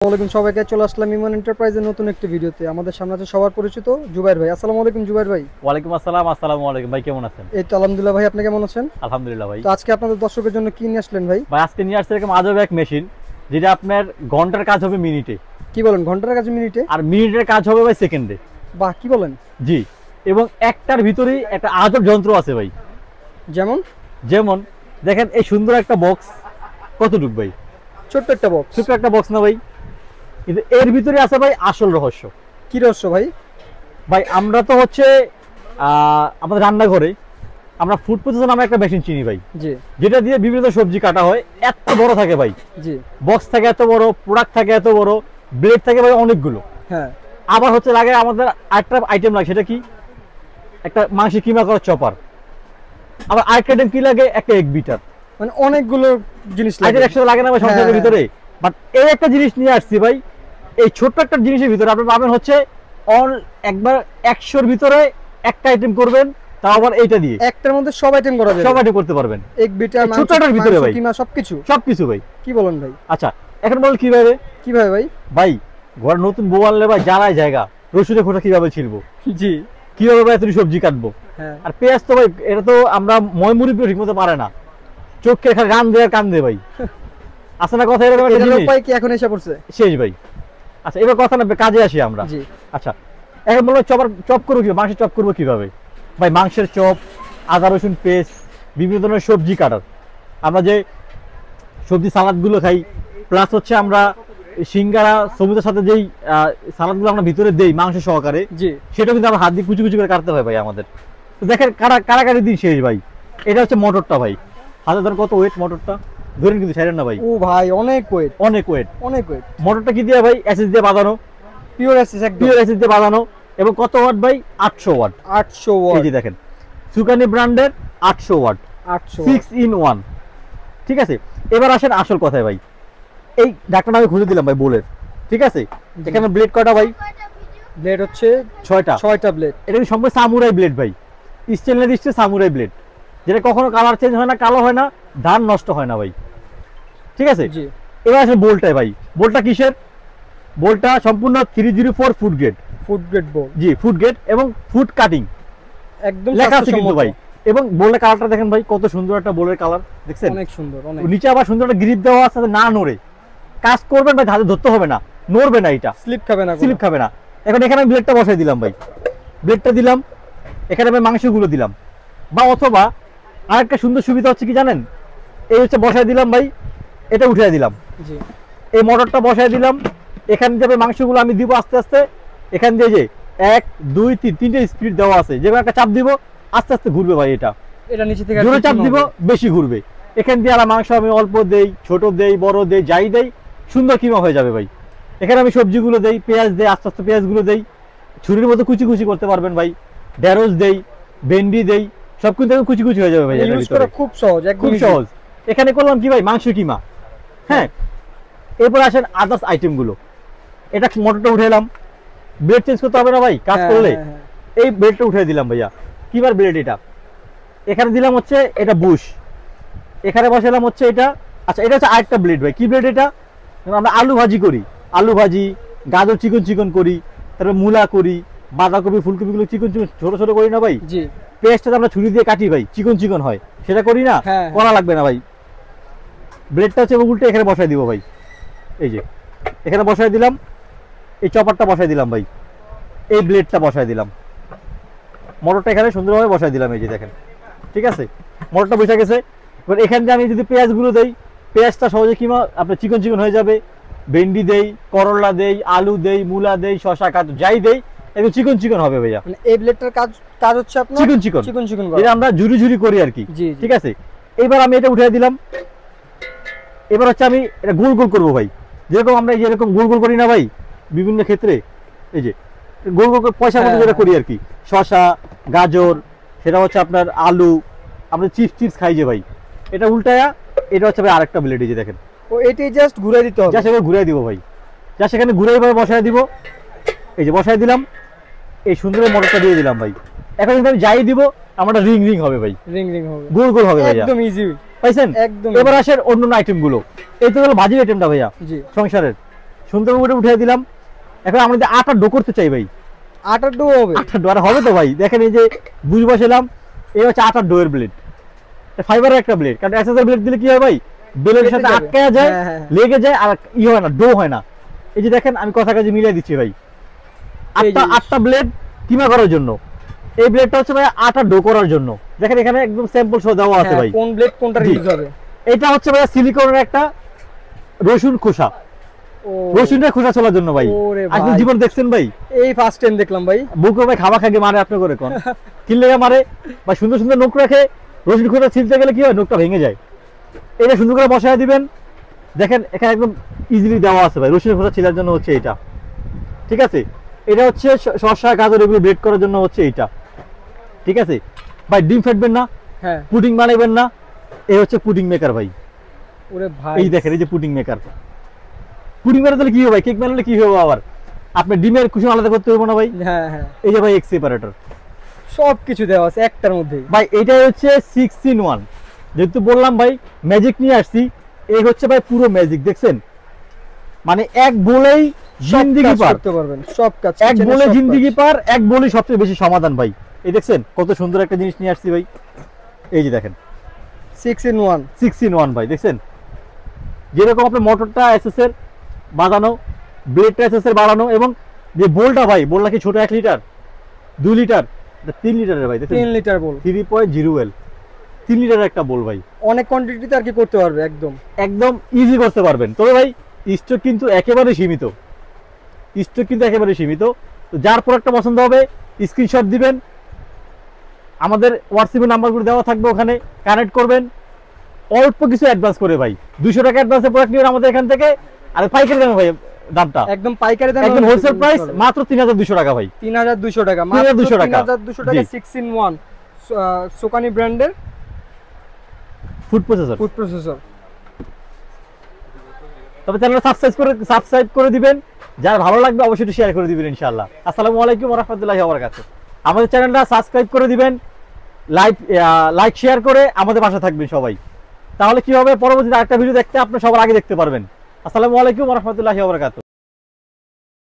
ওয়ালাইকুম সবাইকে চলে আসলাম ইমন এন্টারপ্রাইজের নতুন একটি ভিডিওতে। আমাদের সামনে আছে সবার পরিচিত জুবাইর ভাই। আসসালামু আলাইকুম জুবাইর ভাই। ওয়ালাইকুম আসসালাম। আসসালামু আলাইকুম ভাই, কেমন আছেন? এই তো আলহামদুলিল্লাহ ভাই, আপনি কেমন আছেন? আলহামদুলিল্লাহ ভাই। তো আজকে আপনাদের দর্শকের জন্য কি নিয়ে আসলেন ভাই? ভাই আজকে নিয়ে আসছে এরকম আজব এক মেশিন, যেটা আপনার ঘন্টার কাজ হবে মিনিটে। কি বলেন, ঘন্টার কাছে মিনিটে? আর মিনিটের কাজ হবে ভাই সেকেন্ডে। বাহ, কি বলেন! জি, এবং একটার ভিতরেই একটা আজব যন্ত্র আছে ভাই। যেমন যেমন দেখেন এই সুন্দর একটা বক্স, কতটুক ভাই? ছোট্ট একটা বক্স। ছোট্ট একটা বক্স না ভাই, কিন্তু এর ভিতরে আছে ভাই আসল রহস্য। কি রহস্য ভাই? ভাই আমরা তো হচ্ছে আমাদের রান্নাঘরে আমরা ফুড প্রসেসর নামে একটা মেশিন চিনি ভাই, জি, যেটা দিয়ে বিভিন্ন সবজি কাটা হয়। এত বড় থাকে ভাই, জি। বক্স থাকে এত বড়, প্রোডাক্ট থাকে এত বড়, ব্লেড থাকে ভাই অনেকগুলো। হ্যাঁ। আবার হচ্ছে লাগে আমাদের আরেকটা আইটেম লাগে, সেটা কি? একটা মাংস কিমা করার চপার। আবার আরেকটা আইটেম কি লাগে? একটা এগ বিটার। মানে অনেকগুলো জিনিস লাগে। আইটেম একসাথে লাগে না ভাই সংসারের ভিতরে। বাট এই একটা জিনিস নিয়ে আসছি ভাই, এই ছোট্ট একটা জিনিসের ভিতরে আপনি পাবেন হচ্ছে একবার 100-র ভিতরে একটা আইটেম করবেন, তাও আবার এইটা দিয়ে একটার মধ্যে সব আইটেম করা যাবে। সব আইটেম করতে পারবেন এগ বিটার, ছোটটার ভিতরে ভাই, কিমা সবকিছু। সবকিছু ভাই। কি বলেন ভাই? আচ্ছা, এখন বল কিভাবে? কিভাবে ভাই? ভাই ঘর নতুন বউ আনলে ভাই জ্বালায় জায়গা, রসুনের খোসা কিভাবে ছিলবো, জি, কিভাবে ভাই তুমি সবজি কাটবো। হ্যাঁ। আর পেঁয়াজ তো ভাই, এটা তো আমরা ময়মুরি ঠিক মতো পারে না, চোখে খালি গান দেয় কান দে ভাই। আসে না কথা, এরকম একটা জিনিস। উপায় কি এখন এসে পড়ছে? শেষ ভাই। আচ্ছা, এবার কথা না, কাজে আসি আমরা। জি। আচ্ছা, এখন বলবো চপ করবো কিভাবে, মাংসের চপ করবো কিভাবে? ভাই মাংসের চপ, আদা রসুন পেস্ট, বিভিন্ন ধরনের সবজি কাটার, আমরা যে সবজি সালাদগুলো খাই, প্লাস হচ্ছে আমরা সিঙ্গারা সবুজের সাথে যেই সালাদগুলো আমরা ভিতরে দেই মাংস সহকারে, জি, সেটা কিন্তু আমরা হাত দিয়ে কুচি কুচি করে কাটতে হয় ভাই আমাদের। তো দেখেন কাটাকাটি দিন শেষ ভাই। এটা হচ্ছে মোটরটা ভাই, হাতে ধরেন কত ওয়েট মোটরটা, ধরেন কিন্তু ছাড়েন না ভাই। ও ভাই, অনেক ওয়েট, অনেক ওয়েট, অনেক ওয়েট। মোটরটা কি দিয়ে ভাই? এসএস দিয়ে বাঁধানো, পিওর এসএস, একদম পিওর এসএস দিয়ে বাঁধানো। এবং কত ওয়াট ভাই? 800 ওয়াট। 800 ওয়াট। এই যে দেখেন, সুকানি ব্র্যান্ডের 800 ওয়াট, 800 6-in-1। ঠিক আছে, এবার আসেন আসল কথায় ভাই। এই ঢাকনাটা আমি খুলে দিলাম ভাই বোলের, ঠিক আছে। এখানে ব্লেড কয়টা ভাই? ব্লেড হচ্ছে 6টা ব্লেড। এটা কিন্তু সম্পূর্ণ সামুরাই ব্লেড ভাই, স্টেনলেস স্টিল সামুরাই ব্লেড, যেটা কখনো কালার চেঞ্জ হয় না, কালো হয় না, ধান নষ্ট হয় না ভাই, ঠিক আছে। জি। এবার আসেন বোল্টটাই ভাই। বোল্টটা কিসের? বোল্টটা সম্পূর্ণ 304 food grade. Food grade bolt. জি, ফুড গ্রেড এবং ফুড কাটিং একদম লেখা আছে কিন্তু ভাই। এবং বোল্টের কালারটা দেখেন ভাই, কত সুন্দর একটা বোল্টের কালার, দেখছেন? অনেক সুন্দর, অনেক। নিচে আবার সুন্দর একটা গ্রিপ দেওয়া আছে, না নড়ে কাজ করবেন ভাই, হাতে ধরতে হবে না, নড়বে না, এটা স্লিপ খাবে না, স্লিপ খাবে না। এখন এখানে আমি ব্লেডটা বসাই দিলাম ভাই, ব্লেডটা দিলাম, এখানে আমি মাংসগুলো দিলাম। বা অথবা আরেকটা সুন্দর সুবিধা হচ্ছে কি জানেন? এই হচ্ছে বসাই দিলাম ভাই, এটা উঠিয়ে দিলাম, জি। এই মোটরটা বসাই দিলাম, এখান দিয়ে মাংসগুলো আমি দিব আস্তে আস্তে। এখান দিয়ে যে 1 2 3 তিনটে স্পিড দেওয়া আছে, যেমন একটা চাপ দিব আস্তে আস্তে ঘুরবে ভাই, এটা নিচে থেকে জোরে চাপ দিব বেশি ঘুরবে। এখান দিয়ে আর মাংস আমি অল্প দেই, ছোট দেই, বড় দেই, যাই দেই, সুন্দর কিমা হয়ে যাবে ভাই। এখানে আমি সবজিগুলো দেই, পেঁয়াজ দেই, আস্তে আস্তে পেঁয়াজগুলো দেই, ছুরির মতো কুচি কুচি করতে পারবেন ভাই, ঢেঁড়স দেই, ভেন্ডি দেই, সব কিন্তু কুচি কুচি হয়ে যাবে ভাই। ইউজ করা খুব সহজ, খুব সহজ। এখানে করলাম কি ভাই? মাংস কিমা। হ্যাঁ, এরপর আসেন আদার্স আইটেম গুলো। এটা মোটরটা উঠে এলাম, ব্লেড চেঞ্জ করতে হবে না ভাই কাজ করলে। এই ব্লেডটা উঠে দিলাম ভাইয়া, কিবার ব্লেড এটা। এখানে দিলাম হচ্ছে এটা বুশ, এখানে বসালাম হচ্ছে এটা। আচ্ছা, এটা হচ্ছে আরেকটা ব্লেড ভাই। কি ব্লেড এটা? আমরা আলু ভাজি করি, আলু ভাজি, গাজর চিকন চিকন করি, তারপর মূলা করি, বাঁধাকপি ফুলকপিগুলো চিকন চিকন ছোট ছোট করি না ভাই? জি। পেস্টটা আমরা ছুরি দিয়ে কাটি ভাই, চিকন চিকন হয়, সেটা করি না? করা লাগবে না ভাই। ব্লেডটা হচ্ছে উল্টে এখানে বসাই দিব ভাই, এই যে এখানে বসাই দিলাম, এই চপারটা বসাই দিলাম ভাই, এই ব্লেডটা বসাই দিলাম, মোটরটা এখানে সুন্দরভাবে বসাই দিলাম, এই যে দেখেন, ঠিক আছে। মোটরটা বসে গেছে। এবার এখান দিয়ে আমি যদি পেঁয়াজগুলো দেই, পেঁয়াজটা সহজে কিমা আপনার চিকন চিকন হয়ে যাবে। ভেন্ডি দেই, করলা দেই, আলু দেই, মূলা দেই, শসা কাটো, যাই দেই, একদম চিকন চিকন হবে ভাইয়া। মানে এই ব্লেডটার কাজ হচ্ছে আপনার চিকন চিকন চিকন চিকন করা, এটা আমরা ঝুরি ঝুরি করি আর কি, জি। ঠিক আছে। এবার আমি এটা উঠিয়ে দিলাম। এবার হচ্ছে আমি এটা গোল গোল করবো ভাই, যেরকম আমরা যেরকম গোল গোল করি না ভাই বিভিন্ন ক্ষেত্রে, এই যে গোল গোল পয়সার মতো যেটা করি আর কি, শসা, গাজর, সেটা হচ্ছে আপনার আলু, আমরা চিপস খাই যে ভাই, এটা উল্টায়া এটা হচ্ছে ভাই আরেকটা ব্লেড, এই যে দেখেন। ও এটাই জাস্ট ঘুরে দিতে হবে, যা সেখানে ঘুরাই দিব ভাই, যা সেখানে ঘুরে ভাবে বসায় দিব, এই যে বসায় দিলাম, এই সুন্দর মোটরটা দিয়ে দিলাম ভাই। এখন কিন্তু আমি যাই দিব, আমার রিং রিং হবে ভাই, রিং রিং হবে, গোল গোল হবে ভাই, একদম ইজি পাইছেন? একদম। এবার আসেন অন্য আইটেম গুলো। এই তো হলো ভাজির আইটেমটা ভাইয়া, জি, সংসারের সুন্দর করে উঠিয়ে দিলাম। এখন আমরা যদি আটার ডো করতে চাই ভাই, আটার ডো হবে? আটার ডো আর হবে তো ভাই। দেখেন এই যে বুঝ বসালাম, এই হচ্ছে আটার ডো এর ব্লেড, ফাইবারের একটা ব্লেড। কারণ এসএসআর ব্লেড দিলে কি হয় ভাই, ব্লেডের সাথে আটকে যায়, লেগে যায়, আর ই হয় না, ডো হয় না। এই যে দেখেন আমি কথা কাজে মিলিয়ে দিচ্ছি ভাই, আটটা ব্লেড কিমা করার জন্য। এই ব্লেডটা হচ্ছে ভাই আটা ডো করার জন্য। দেখেন এখানে একদম স্যাম্পল সহ দেওয়া আছে ভাই, কোন ব্লেড কোনটা ইউজ হবে। এটা হচ্ছে ভাই সিলিকনের একটা রসুন খোসা, রসুনের খোসা চলার জন্য ভাই। আপনি জীবন দেখছেন ভাই? এই ফার্স্ট টাইম দেখলাম ভাই। বুকে ভাই খাওয়া খাগে মারে আপনি করে কোন কিনলে মারে বা সুন্দর সুন্দর নোক রাখে, রসুন খোসা ছিলতে গেলে কি হয়, নোকটা ভেঙে যায়। এটা সুন্দর করে বসায় দিবেন। দেখেন এখানে একদম ইজিলি দেওয়া আছে ভাই, রসুনের খোসা ছিলার জন্য হচ্ছে এটা, ঠিক আছে। এটা হচ্ছে শসা গাজর এগুলো ব্লেড করার জন্য হচ্ছে এইটা, ঠিক আছে ভাই। ডিম ফাটবেন না, পুডিং বানাইবেন না, এই হচ্ছে পুডিং মেকার ভাই। ওরে ভাই এই দেখেন এই যে পুডিং মেকার। পুডিং মেকার তাহলে কি হবে ভাই, কেক বানালে কি হবে আবার, আপনি ডিমের কুসুম আলাদা করতে হবে না ভাই। এই যে ভাই এক্স সেপারেটর, সবকিছু দেওয়া আছে একটার মধ্যে ভাই। এটাই হচ্ছে 6-in-1। যেহেতু বললাম ভাই ম্যাজিক নিয়ে আসছি, এই হচ্ছে ভাই পুরো ম্যাজিক। দেখছেন মানে এক বলেই জিন্দেগি পার করতে পারবেন, সব কাজ এক বলে জিন্দেগি পার, এক বলেই সবচেয়ে বেশি সমাধান ভাই। এই দেখছেন কত সুন্দর একটা জিনিস নিয়ে আসছি ভাই। এই যে দেখেন 6-in-1 ভাই। দেখছেন যেরকম আপনার মোটরটা এসএস এর বাঁধানো, ব্লেডটা এসএস এর বাড়ানো, এবং যে বোলটা ভাই, বোলটা কি ছোট 1 লিটার 2 লিটার 3 লিটারের ভাই। 3 লিটার বোল, 3.0L 3 লিটারের একটা বোল ভাই। অনেক কোয়ান্টিটিতে আর কি করতে পারবে, একদম একদম ইজি করতে পারবেন। তবে ভাই স্টক কিন্তু একেবারে সীমিত, স্টক কিন্তু একেবারে সীমিত। তো যার প্রোডাক্টটা পছন্দ হবে স্ক্রিনশট দিবেন, আমাদের হোয়াটসঅ্যাপে নাম্বারগুলো দেওয়া থাকবে, ওখানে কানেক্ট করবেন। অল্প কিছু অ্যাডভান্স করে ভাই, 200 টাকা অ্যাডভান্সে প্রোডাক্ট নিবেন আমাদের এখান থেকে। আর পাইকারি দামে ভাই, দামটা একদম পাইকারি দাম, একদম হোলসেল প্রাইস মাত্র 3200 টাকা ভাই। 3200 টাকা, মাত্র 3200 টাকা। 6-in-1 সোকানি ব্র্যান্ডের ফুড প্রসেসর। তবে চ্যানেলটা সাবস্ক্রাইব করে দিবেন, যার ভালো লাগবে অবশ্যই শেয়ার করে দিবেন ইনশাআল্লাহ। আসসালামু আলাইকুম ওয়া রাহমাতুল্লাহি ওয়া বারাকাতুহু। আমাদের চ্যানেলটা সাবস্ক্রাইব করে দিবেন, লাইক শেয়ার করে আমাদের পাশে থাকবেন সবাই। তাহলে কি হবে, পরবর্তীতে আরেকটা ভিডিও দেখতে আপনি সবার আগে দেখতে পারবেন। আসসালামু আলাইকুম ওয়া রাহমাতুল্লাহি ওয়া বারাকাতুহু।